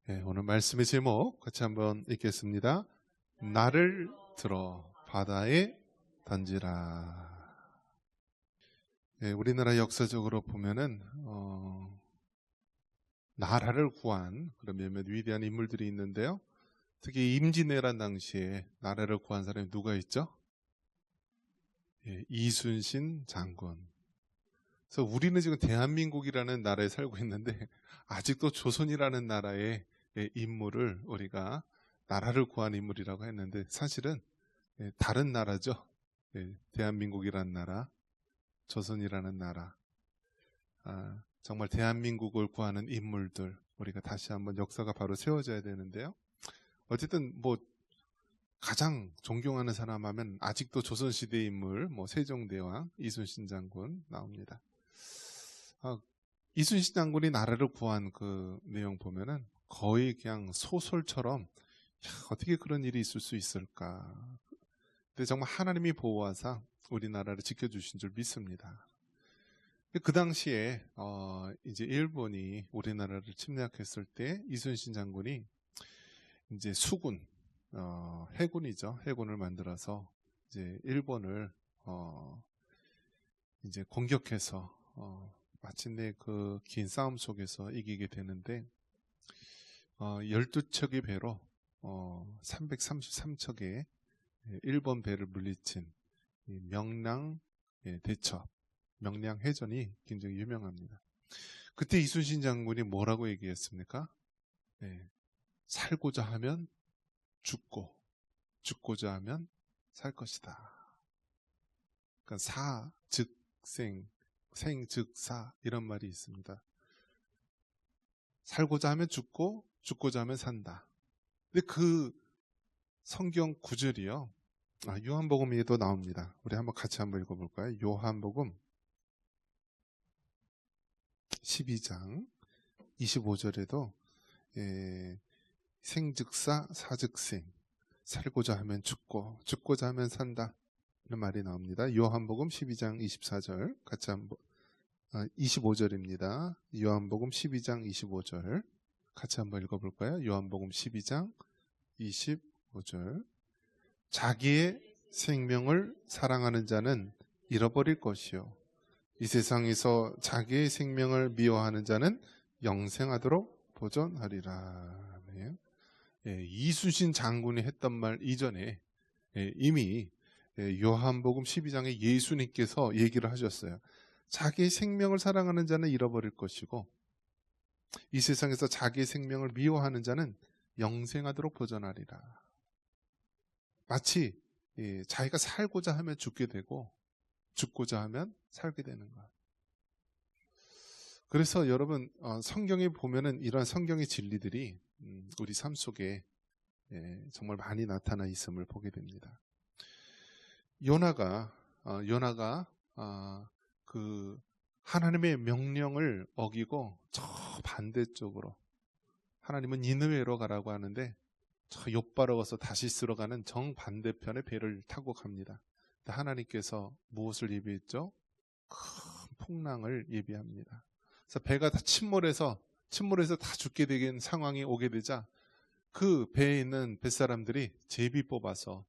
네, 오늘 말씀의 제목 같이 한번 읽겠습니다. 나를 들어 바다에 던지라. 네, 우리나라 역사적으로 보면은 나라를 구한 그런 몇몇 위대한 인물들이 있는데요. 특히 임진왜란 당시에 나라를 구한 사람이 누가 있죠? 이순신 장군. 그래서 우리는 지금 대한민국이라는 나라에 살고 있는데 아직도 조선이라는 나라의 인물을 우리가 나라를 구한 인물이라고 했는데 사실은 다른 나라죠. 대한민국이라는 나라, 조선이라는 나라. 정말 대한민국을 구하는 인물들 우리가 다시 한번 역사가 바로 세워져야 되는데요. 어쨌든 뭐 가장 존경하는 사람 하면 아직도 조선시대 인물 세종대왕, 이순신 장군 나옵니다. 이순신 장군이 나라를 구한 그 내용 보면은 거의 그냥 소설처럼 어떻게 그런 일이 있을 수 있을까. 근데 정말 하나님이 보호하사 우리나라를 지켜주신 줄 믿습니다. 그 당시에 이제 일본이 우리나라를 침략했을 때 이순신 장군이 이제 수군, 해군이죠. 해군을 만들어서 이제 일본을 이제 공격해서 마침내 그 긴 싸움 속에서 이기게 되는데 12척의 배로 333척의 일본 배를 물리친 명량 대첩, 명량 해전이 굉장히 유명합니다. 그때 이순신 장군이 뭐라고 얘기했습니까? 살고자 하면 죽고 죽고자 하면 살 것이다. 그러니까 사, 즉 생, 생, 즉 사 이런 말이 있습니다. 살고자 하면 죽고 죽고자 하면 산다. 근데 그 성경 구절이요. 요한복음에도 나옵니다. 우리 한번 같이 한번 읽어볼까요? 요한복음 12장 25절에도 생즉사 사즉생 살고자 하면 죽고 죽고자 하면 산다 이런 말이 나옵니다. 요한복음 12장 24절 같이 한번 25절입니다. 요한복음 12장 25절 같이 한번 읽어볼까요? 요한복음 12장 25절 자기의 생명을 사랑하는 자는 잃어버릴 것이요 이 세상에서 자기의 생명을 미워하는 자는 영생하도록 보존하리라. 이순신 장군이 했던 말 이전에 이미 요한복음 12장에 예수님께서 얘기를 하셨어요. 자기의 생명을 사랑하는 자는 잃어버릴 것이고 이 세상에서 자기의 생명을 미워하는 자는 영생하도록 보존하리라. 마치 자기가 살고자 하면 죽게 되고 죽고자 하면 살게 되는 것. 그래서 여러분 성경에 보면은 이런 성경의 진리들이 우리 삶 속에 정말 많이 나타나 있음을 보게 됩니다. 요나가 그 하나님의 명령을 어기고 저 반대쪽으로 하나님은 니느웨로 가라고 하는데 저 욥바로 가서 다시스로 가는 정반대편의 배를 타고 갑니다. 하나님께서 무엇을 예비했죠? 큰 풍랑을 예비합니다. 그래서 배가 다 침몰해서 다 죽게 되는 상황이 오게 되자 그 배에 있는 뱃사람들이 제비 뽑아서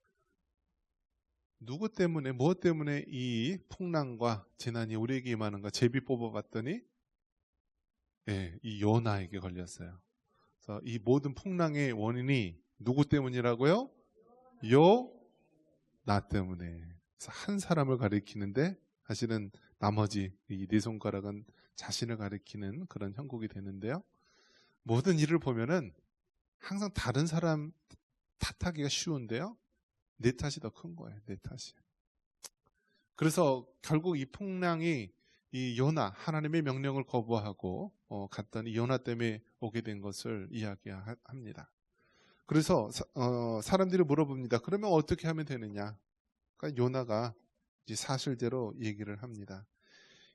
누구 때문에 무엇 때문에 이 풍랑과 재난이 우리에게 임하는가 제비 뽑아봤더니 이 요나에게 걸렸어요. 그래서 이 모든 풍랑의 원인이 누구 때문이라고요? 나 때문에. 그래서 한 사람을 가리키는데 사실은 나머지 이 네 손가락은 자신을 가리키는 그런 형국이 되는데요. 모든 일을 보면은 항상 다른 사람 탓하기가 쉬운데요. 내 탓이 더 큰 거예요. 내 탓이. 그래서 결국 이 풍랑이 이 요나 하나님의 명령을 거부하고 갔더니 요나 때문에 오게 된 것을 이야기합니다. 그래서 사람들이 물어봅니다. 그러면 어떻게 하면 되느냐? 그러니까 요나가 이제 사실대로 얘기를 합니다.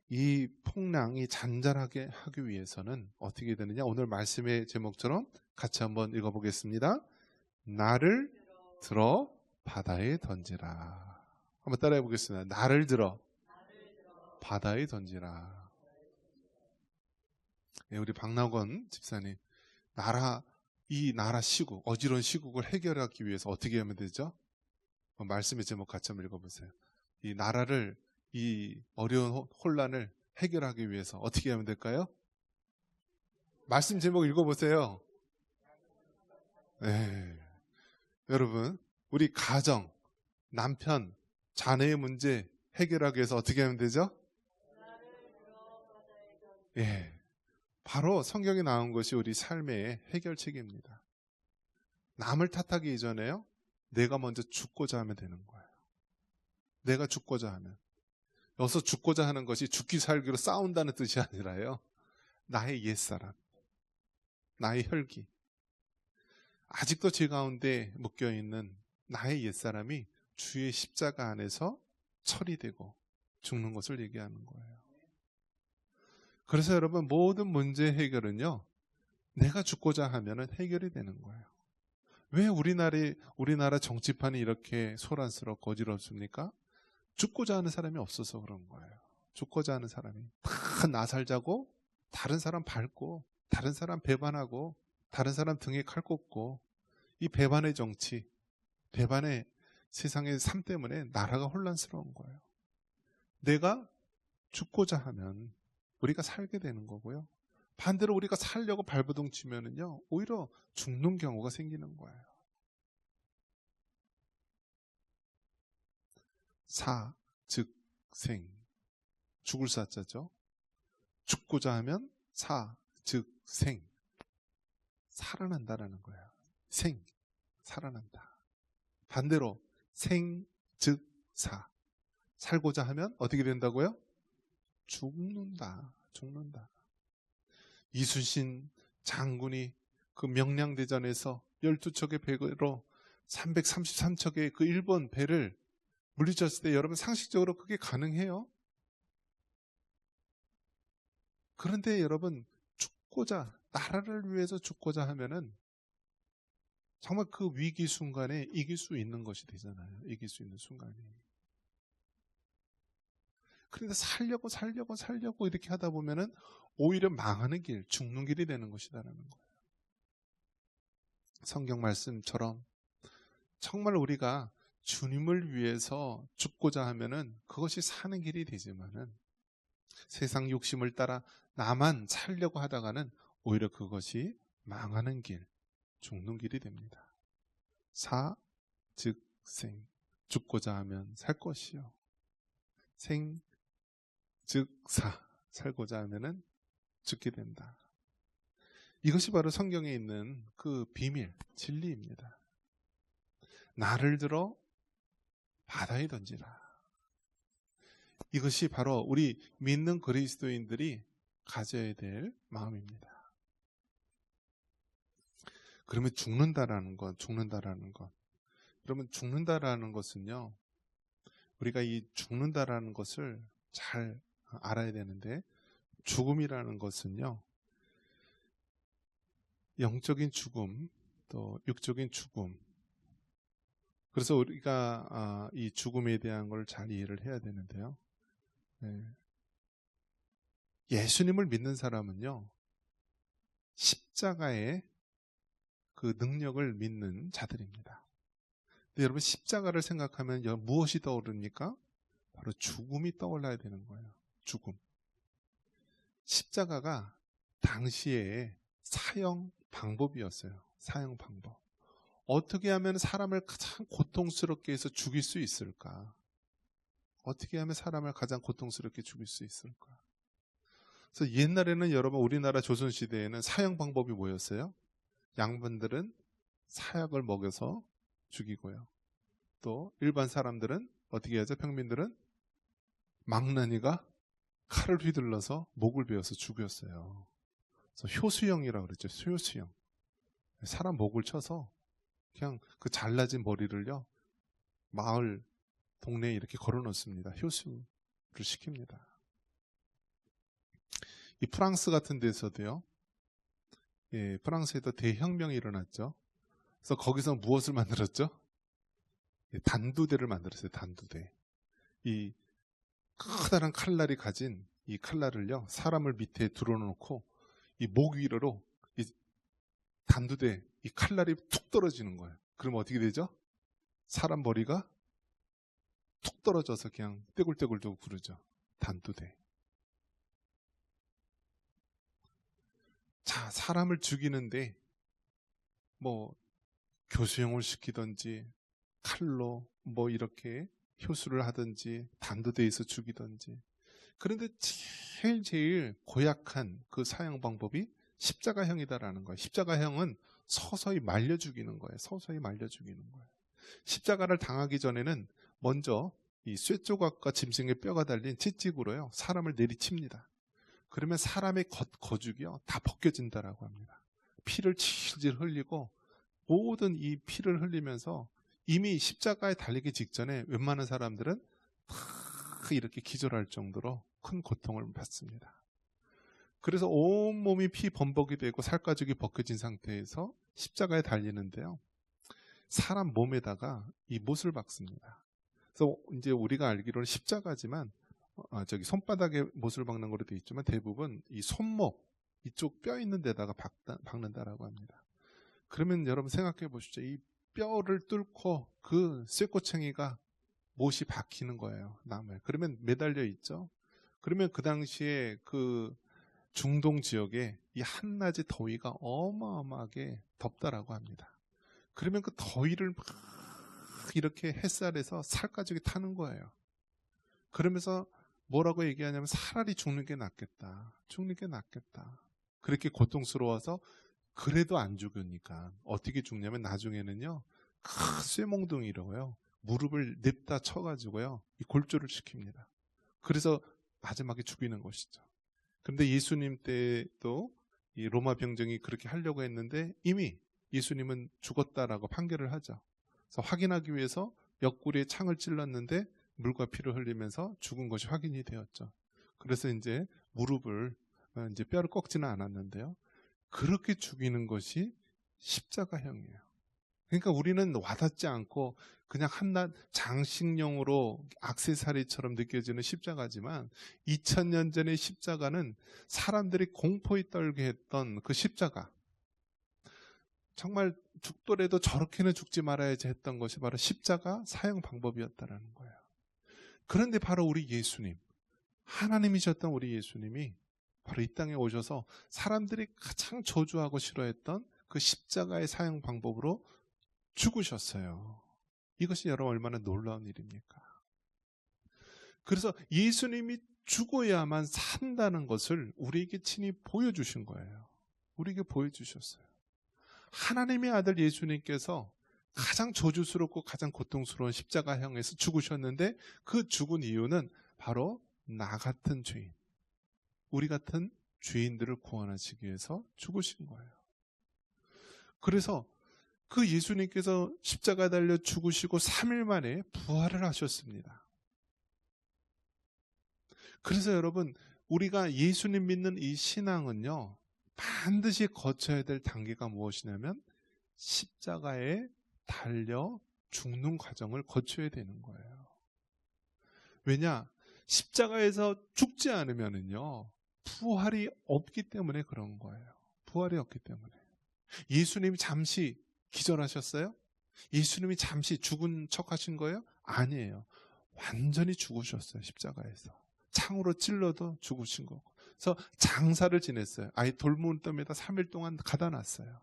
이 풍랑이 잔잔하게 하기 위해서는 어떻게 되느냐? 오늘 말씀의 제목처럼 같이 한번 읽어보겠습니다. 나를 들어 바다에 던지라. 한번 따라해 보겠습니다. 나를 들어 바다에 던지라. 우리 박나건 집사님 나라 이 나라 시국, 어지러운 시국을 해결하기 위해서 어떻게 하면 되죠? 말씀의 제목 같이 한번 읽어보세요. 이 나라를, 이 어려운 혼란을 해결하기 위해서 어떻게 하면 될까요? 말씀 제목 읽어보세요. 네. 여러분, 우리 가정, 남편, 자녀의 문제 해결하기 위해서 어떻게 하면 되죠? 예. 바로 성경에 나온 것이 우리 삶의 해결책입니다. 남을 탓하기 이전에요, 내가 먼저 죽고자 하면 되는 거예요. 내가 죽고자 하면. 여기서 죽고자 하는 것이 죽기 살기로 싸운다는 뜻이 아니라요, 나의 옛사람, 나의 혈기, 아직도 제 가운데 묶여있는 나의 옛사람이 주의 십자가 안에서 처리되고 죽는 것을 얘기하는 거예요. 그래서 여러분, 모든 문제 해결은요, 내가 죽고자 하면 해결이 되는 거예요. 왜 우리나라 정치판이 이렇게 소란스럽고 어지럽습니까? 죽고자 하는 사람이 없어서 그런 거예요. 죽고자 하는 사람이 다 나 살자고 다른 사람 밟고, 다른 사람 배반하고, 다른 사람 등에 칼 꽂고, 이 배반의 정치, 배반의 세상의 삶 때문에 나라가 혼란스러운 거예요. 내가 죽고자 하면 우리가 살게 되는 거고요. 반대로 우리가 살려고 발버둥 치면은요, 오히려 죽는 경우가 생기는 거예요. 사, 즉, 생. 죽을 사자죠. 죽고자 하면 사, 즉, 생. 살아난다라는 거예요. 생, 살아난다. 반대로 생, 즉, 사. 살고자 하면 어떻게 된다고요? 죽는다. 죽는다. 이순신 장군이 그 명량대전에서 12척의 배로 333척의 그 일본 배를 물리쳤을 때 여러분, 상식적으로 그게 가능해요? 그런데 여러분, 죽고자, 나라를 위해서 죽고자 하면은 정말 그 위기 순간에 이길 수 있는 것이 되잖아요. 이길 수 있는 순간이. 그런데 살려고 이렇게 하다 보면은 오히려 망하는 길, 죽는 길이 되는 것이다라는 거예요. 성경 말씀처럼 정말 우리가 주님을 위해서 죽고자 하면은 그것이 사는 길이 되지만은, 세상 욕심을 따라 나만 살려고 하다가는 오히려 그것이 망하는 길, 죽는 길이 됩니다. 사, 즉, 생. 죽고자 하면 살 것이요. 생, 즉, 사. 살고자 하면은 죽게 된다. 이것이 바로 성경에 있는 그 비밀, 진리입니다. 나를 들어 바다에 던지라. 이것이 바로 우리 믿는 그리스도인들이 가져야 될 마음입니다. 그러면 죽는다라는 것. 그러면 죽는다라는 것은요, 우리가 이 죽는다라는 것을 잘 알아야 되는데, 죽음이라는 것은요, 영적인 죽음, 또 육적인 죽음. 그래서 우리가 이 죽음에 대한 걸 잘 이해를 해야 되는데요. 예수님을 믿는 사람은요, 십자가의 그 능력을 믿는 자들입니다. 근데 여러분, 십자가를 생각하면 무엇이 떠오릅니까? 바로 죽음이 떠올라야 되는 거예요. 죽음. 십자가가 당시에 사형 방법이었어요. 사형 방법. 어떻게 하면 사람을 가장 고통스럽게 해서 죽일 수 있을까? 어떻게 하면 사람을 가장 고통스럽게 죽일 수 있을까? 그래서 옛날에는 여러분, 우리나라 조선시대에는 사형 방법이 뭐였어요? 양반들은 사약을 먹여서 죽이고요. 또 일반 사람들은 어떻게 하죠? 평민들은 망나니가 칼을 휘둘러서 목을 베어서 죽였어요. 그래서 효수형이라고 그랬죠. 효수형. 사람 목을 쳐서 그냥 그 잘라진 머리를요, 마을, 동네에 이렇게 걸어 놓습니다. 효수를 시킵니다. 이 프랑스 같은 데서도요, 프랑스에도 대혁명이 일어났죠. 그래서 거기서 무엇을 만들었죠? 단두대를 만들었어요. 단두대. 이 커다란 칼날이 가진 이 칼날을요, 사람을 밑에 들어놓고 이 목 위로 단두대 이 칼날이 툭 떨어지는 거예요. 그럼 어떻게 되죠? 사람 머리가 툭 떨어져서 그냥 떼굴떼굴 구르죠. 단두대. 자, 사람을 죽이는데 뭐 교수형을 시키든지 칼로 뭐 이렇게 효수를 하든지 단두대에서 죽이든지. 그런데 제일 고약한 그 사형 방법이 십자가형이다라는 거예요. 십자가형은 서서히 말려 죽이는 거예요. 서서히 말려 죽이는 거예요. 십자가를 당하기 전에는 먼저 이 쇠조각과 짐승의 뼈가 달린 채찍으로요 사람을 내리칩니다. 그러면 사람의 거죽이요 다 벗겨진다라고 합니다. 피를 질질 흘리고 모든 이 피를 흘리면서 이미 십자가에 달리기 직전에 웬만한 사람들은 다 이렇게 기절할 정도로 큰 고통을 받습니다. 그래서 온몸이 피 범벅이 되고 살가죽이 벗겨진 상태에서 십자가에 달리는데요. 사람 몸에다가 이 못을 박습니다. 그래서 이제 우리가 알기로는 십자가지만 손바닥에 못을 박는 거로 되어 있지만 대부분 이 손목 이쪽 뼈 있는 데다가 박는다라고 합니다. 그러면 여러분 생각해 보시죠. 이 뼈를 뚫고 그 쇠꼬챙이가 못이 박히는 거예요. 나무에. 그러면 매달려 있죠. 그러면 그 당시에 그 중동 지역에 이 한낮의 더위가 어마어마하게 덥다라고 합니다. 그러면 그 더위를 막 이렇게 햇살에서 살가죽이 타는 거예요. 그러면서 뭐라고 얘기하냐면 차라리 죽는 게 낫겠다. 죽는 게 낫겠다. 그렇게 고통스러워서 그래도 안 죽으니까 어떻게 죽냐면 나중에는요. 큰 쇠몽둥이로요. 무릎을 냅다 쳐가지고요. 이 골조를 시킵니다. 그래서 마지막에 죽이는 것이죠. 그런데 예수님 때도 이 로마 병정이 그렇게 하려고 했는데 이미 예수님은 죽었다라고 판결을 하죠. 그래서 확인하기 위해서 옆구리에 창을 찔렀는데 물과 피를 흘리면서 죽은 것이 확인이 되었죠. 그래서 이제 무릎을 이제 뼈를 꺾지는 않았는데요. 그렇게 죽이는 것이 십자가형이에요. 그러니까 우리는 와닿지 않고 그냥 한낱 장식용으로 액세서리처럼 느껴지는 십자가지만 2000년 전의 십자가는 사람들이 공포에 떨게 했던 그 십자가, 정말 죽더라도 저렇게는 죽지 말아야지 했던 것이 바로 십자가 사형 방법이었다라는 거예요. 그런데 바로 우리 예수님, 하나님이셨던 우리 예수님이 바로 이 땅에 오셔서 사람들이 가장 저주하고 싫어했던 그 십자가의 사형 방법으로 죽으셨어요. 이것이 여러분 얼마나 놀라운 일입니까? 그래서 예수님이 죽어야만 산다는 것을 우리에게 친히 보여주신 거예요. 우리에게 보여주셨어요. 하나님의 아들 예수님께서 가장 저주스럽고 가장 고통스러운 십자가형에서 죽으셨는데 그 죽은 이유는 바로 나 같은 죄인, 우리 같은 죄인들을 구원하시기 위해서 죽으신 거예요. 그래서 그 예수님께서 십자가에 달려 죽으시고 3일 만에 부활을 하셨습니다. 그래서 여러분, 우리가 예수님 믿는 이 신앙은요, 반드시 거쳐야 될 단계가 무엇이냐면 십자가에 달려 죽는 과정을 거쳐야 되는 거예요. 왜냐? 십자가에서 죽지 않으면은요, 부활이 없기 때문에 그런 거예요. 부활이 없기 때문에. 예수님이 잠시 기절하셨어요? 예수님이 잠시 죽은 척 하신 거예요? 아니에요. 완전히 죽으셨어요. 십자가에서. 창으로 찔러도 죽으신 거고. 그래서 장사를 지냈어요. 아예 돌문덤에다 3일 동안 가다 놨어요.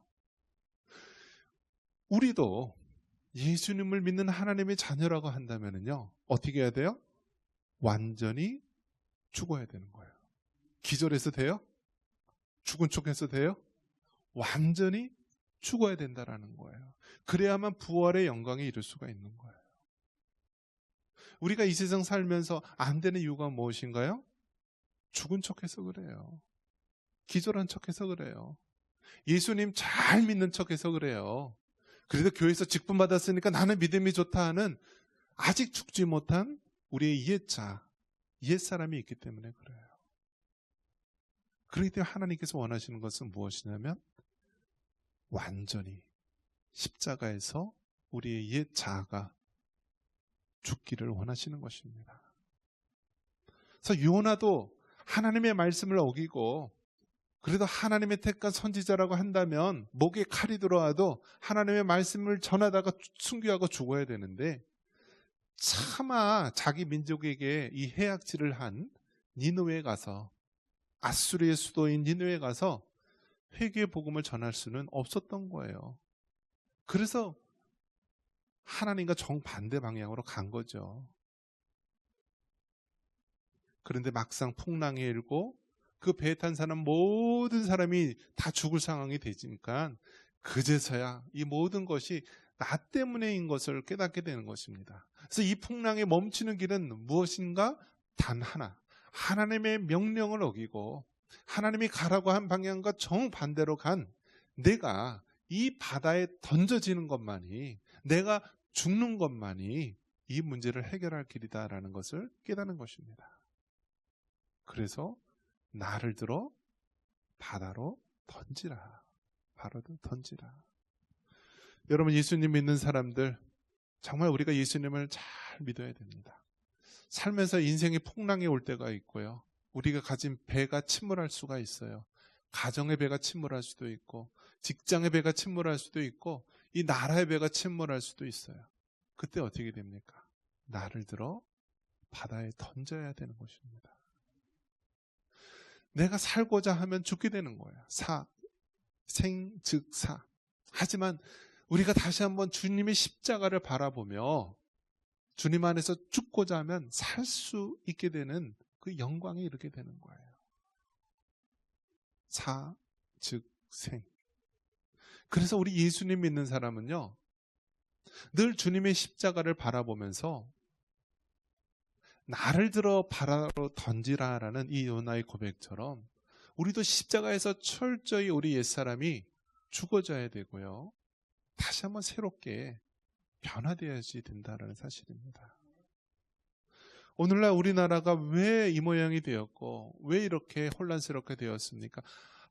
우리도 예수님을 믿는 하나님의 자녀라고 한다면요, 어떻게 해야 돼요? 완전히 죽어야 되는 거예요. 기절해서 돼요? 죽은 척해서 돼요? 완전히 죽어야 된다라는 거예요. 그래야만 부활의 영광에 이를 수가 있는 거예요. 우리가 이 세상 살면서 안 되는 이유가 무엇인가요? 죽은 척해서 그래요. 기절한 척해서 그래요. 예수님 잘 믿는 척해서 그래요. 그래도 교회에서 직분 받았으니까 나는 믿음이 좋다 하는 아직 죽지 못한 우리의 옛사람이 있기 때문에 그래요. 그렇기 때문에 하나님께서 원하시는 것은 무엇이냐면 완전히 십자가에서 우리의 옛 자아가 죽기를 원하시는 것입니다. 그래서 요나도 하나님의 말씀을 어기고 그래도 하나님의 택한 선지자라고 한다면 목에 칼이 들어와도 하나님의 말씀을 전하다가 순교하고 죽어야 되는데, 차마 자기 민족에게 이 해악질을 한 니느웨에 가서, 아수르의 수도인 니느웨에 가서 회개의 복음을 전할 수는 없었던 거예요. 그래서 하나님과 정반대 방향으로 간 거죠. 그런데 막상 풍랑이 일고 그 배에 탄 사람 모든 사람이 다 죽을 상황이 되니까 그제서야 이 모든 것이 나 때문에인 것을 깨닫게 되는 것입니다. 그래서 이 풍랑이 멈추는 길은 무엇인가? 단 하나, 하나님의 명령을 어기고 하나님이 가라고 한 방향과 정반대로 간 내가 이 바다에 던져지는 것만이, 내가 죽는 것만이 이 문제를 해결할 길이다라는 것을 깨닫는 것입니다. 그래서 나를 들어 바다로 던지라. 바다로 던지라. 여러분, 예수님 믿는 사람들, 정말 우리가 예수님을 잘 믿어야 됩니다. 살면서 인생의 풍랑이 올 때가 있고요. 우리가 가진 배가 침몰할 수가 있어요. 가정의 배가 침몰할 수도 있고, 직장의 배가 침몰할 수도 있고, 이 나라의 배가 침몰할 수도 있어요. 그때 어떻게 됩니까? 나를 들어 바다에 던져야 되는 것입니다. 내가 살고자 하면 죽게 되는 거예요. 생, 즉, 사. 하지만 우리가 다시 한번 주님의 십자가를 바라보며 주님 안에서 죽고자 하면 살 수 있게 되는 그 영광에 이르게 되는 거예요. 사, 즉, 생. 그래서 우리 예수님 믿는 사람은요, 늘 주님의 십자가를 바라보면서 나를 들어 바다로 던지라라는 이 요나의 고백처럼 우리도 십자가에서 철저히 우리 옛사람이 죽어져야 되고요, 다시 한번 새롭게 변화되어야지 된다는 사실입니다. 오늘날 우리나라가 왜 이 모양이 되었고 왜 이렇게 혼란스럽게 되었습니까?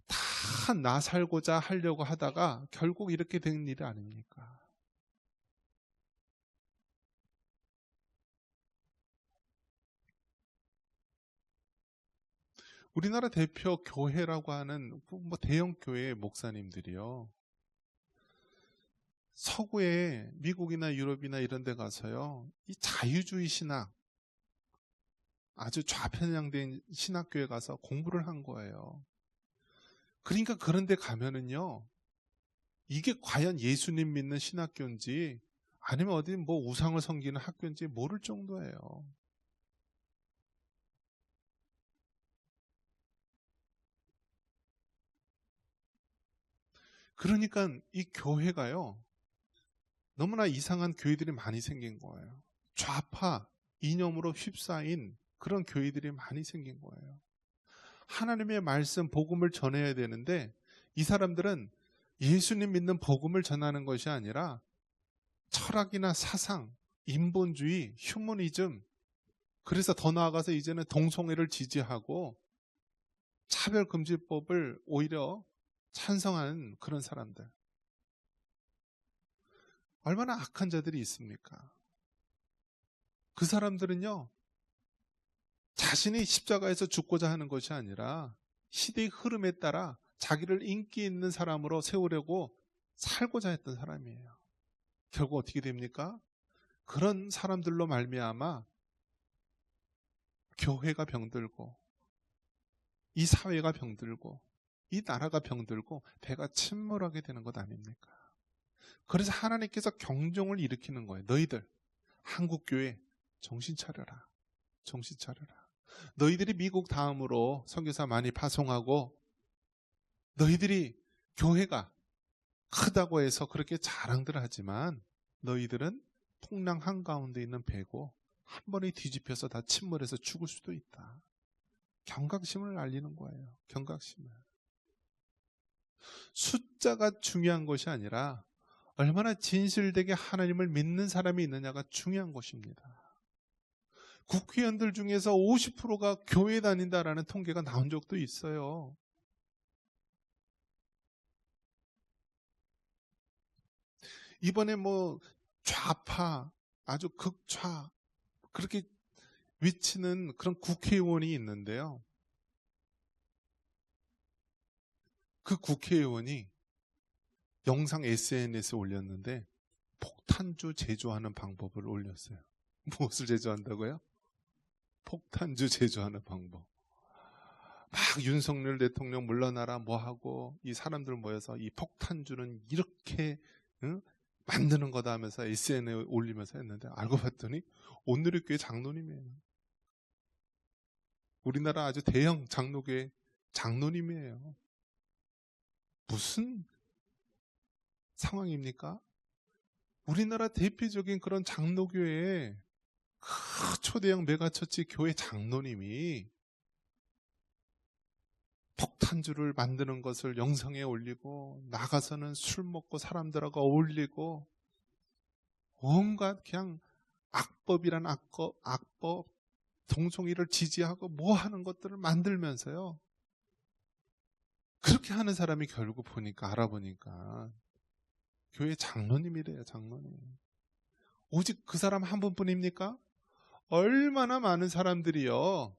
다 나 살고자 하려고 하다가 결국 이렇게 된 일 아닙니까? 우리나라 대표 교회라고 하는 뭐 대형 교회 목사님들이요, 서구에 미국이나 유럽이나 이런 데 가서요, 이 자유주의 신학, 아주 좌편향된 신학교에 가서 공부를 한 거예요. 그러니까 그런 데 가면은요, 이게 과연 예수님 믿는 신학교인지 아니면 어디 뭐 우상을 섬기는 학교인지 모를 정도예요. 그러니까 이 교회가요, 너무나 이상한 교회들이 많이 생긴 거예요. 좌파 이념으로 휩싸인 그런 교회들이 많이 생긴 거예요. 하나님의 말씀, 복음을 전해야 되는데 이 사람들은 예수님 믿는 복음을 전하는 것이 아니라 철학이나 사상, 인본주의, 휴머니즘, 그래서 더 나아가서 이제는 동성애를 지지하고 차별금지법을 오히려 찬성하는 그런 사람들. 얼마나 악한 자들이 있습니까? 그 사람들은요, 자신이 십자가에서 죽고자 하는 것이 아니라 시대의 흐름에 따라 자기를 인기 있는 사람으로 세우려고 살고자 했던 사람이에요. 결국 어떻게 됩니까? 그런 사람들로 말미암아 교회가 병들고 이 사회가 병들고 이 나라가 병들고 배가 침몰하게 되는 것 아닙니까? 그래서 하나님께서 경종을 일으키는 거예요. 너희들 한국교회 정신 차려라. 정신 차려라. 너희들이 미국 다음으로 선교사 많이 파송하고 너희들이 교회가 크다고 해서 그렇게 자랑들 하지만 너희들은 풍랑 한가운데 있는 배고 한 번에 뒤집혀서 다 침몰해서 죽을 수도 있다. 경각심을 알리는 거예요. 경각심을. 숫자가 중요한 것이 아니라 얼마나 진실되게 하나님을 믿는 사람이 있느냐가 중요한 것입니다. 국회의원들 중에서 50%가 교회 다닌다라는 통계가 나온 적도 있어요. 이번에 뭐 좌파, 아주 극좌 그렇게 외치는 그런 국회의원이 있는데요. 그 국회의원이 영상 SNS에 올렸는데 폭탄주 제조하는 방법을 올렸어요. 무엇을 제조한다고요? 폭탄주 제조하는 방법. 막 윤석열 대통령 물러나라 뭐하고 이 사람들 모여서 이 폭탄주는 이렇게 만드는 거다 하면서 SNS에 올리면서 했는데 알고 봤더니 오늘의 교회 장로님이에요. 우리나라 아주 대형 장로교회 장로님이에요. 무슨 상황입니까? 우리나라 대표적인 그런 장로교회에 초대형 메가처치 교회 장로님이 폭탄주를 만드는 것을 영상에 올리고 나가서는 술 먹고 사람들하고 어울리고 온갖 그냥 악법이란 악법 동성애를 지지하고 뭐 하는 것들을 만들면서요. 그렇게 하는 사람이 결국 보니까 알아보니까 교회 장로님이래요. 장로님. 오직 그 사람 한 분뿐입니까? 얼마나 많은 사람들이요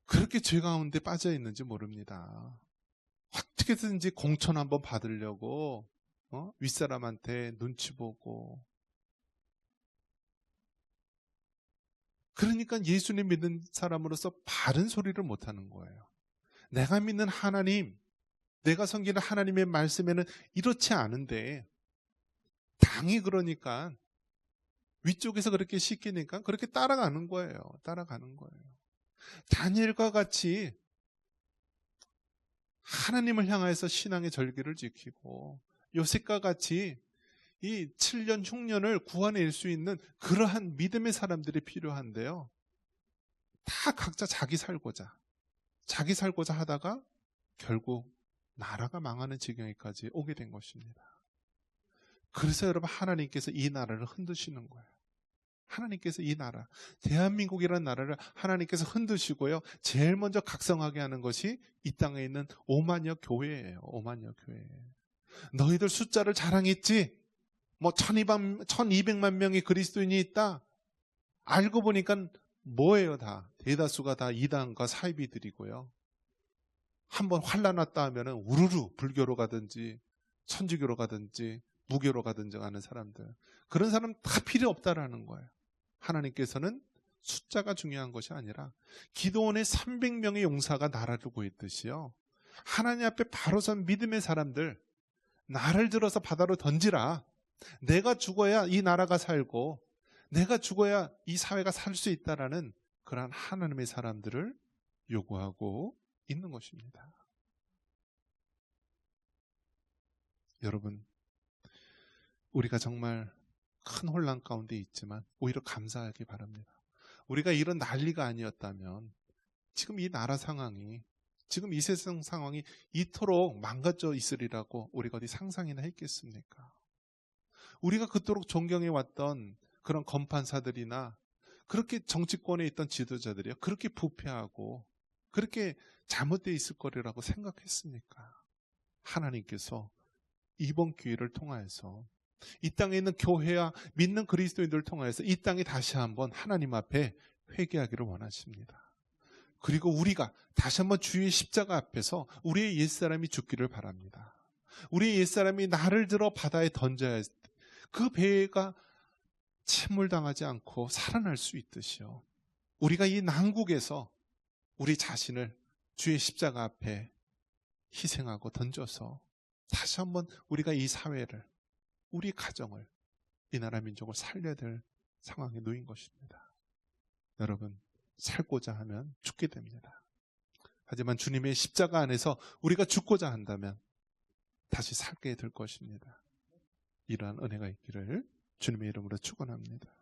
그렇게 죄 가운데 빠져 있는지 모릅니다. 어떻게든지 공천 한번 받으려고 윗사람한테 눈치 보고, 그러니까 예수님 믿는 사람으로서 바른 소리를 못하는 거예요. 내가 믿는 하나님, 내가 섬기는 하나님의 말씀에는 이렇지 않은데 당이 그러니까 위쪽에서 그렇게 시키니까 그렇게 따라가는 거예요. 따라가는 거예요. 다니엘과 같이 하나님을 향해서 신앙의 절기를 지키고 요셉과 같이 이 7년 흉년을 구원할 수 있는 그러한 믿음의 사람들이 필요한데요. 다 각자 자기 살고자 하다가 결국 나라가 망하는 지경에까지 오게 된 것입니다. 그래서 여러분 하나님께서 이 나라를 흔드시는 거예요. 하나님께서 이 나라, 대한민국이라는 나라를 하나님께서 흔드시고요. 제일 먼저 각성하게 하는 것이 이 땅에 있는 5만여 교회예요. 5만여 교회. 너희들 숫자를 자랑했지? 뭐 1200만 명의 그리스도인이 있다? 알고 보니까 뭐예요 다? 대다수가 다 이단과 사이비들이고요. 한번 환란 왔다 하면은 우르르 불교로 가든지 천주교로 가든지 무교로 가든지 하는 사람들. 그런 사람 다 필요 없다라는 거예요. 하나님께서는 숫자가 중요한 것이 아니라 기도원의 300명의 용사가 나라를 구했듯이요. 하나님 앞에 바로 선 믿음의 사람들, 나를 들어서 바다로 던지라. 내가 죽어야 이 나라가 살고 내가 죽어야 이 사회가 살 수 있다라는 그러한 하나님의 사람들을 요구하고 있는 것입니다. 여러분, 우리가 정말 큰 혼란 가운데 있지만 오히려 감사하기 바랍니다. 우리가 이런 난리가 아니었다면 지금 이 나라 상황이, 지금 이 세상 상황이 이토록 망가져 있으리라고 우리가 어디 상상이나 했겠습니까? 우리가 그토록 존경해왔던 그런 검판사들이나 그렇게 정치권에 있던 지도자들이요, 그렇게 부패하고 그렇게 잘못되어 있을 거리라고 생각했습니까? 하나님께서 이번 기회를 통하여서 이 땅에 있는 교회와 믿는 그리스도인들을 통하여서 이 땅이 다시 한번 하나님 앞에 회개하기를 원하십니다. 그리고 우리가 다시 한번 주의 십자가 앞에서 우리의 옛사람이 죽기를 바랍니다. 우리의 옛사람이 나를 들어 바다에 던져야 할 때 그 배가 침몰당하지 않고 살아날 수 있듯이요, 우리가 이 난국에서 우리 자신을 주의 십자가 앞에 희생하고 던져서 다시 한번 우리가 이 사회를, 우리 가정을, 이 나라 민족을 살려야 될 상황에 놓인 것입니다. 여러분, 살고자 하면 죽게 됩니다. 하지만 주님의 십자가 안에서 우리가 죽고자 한다면 다시 살게 될 것입니다. 이러한 은혜가 있기를 주님의 이름으로 축원합니다.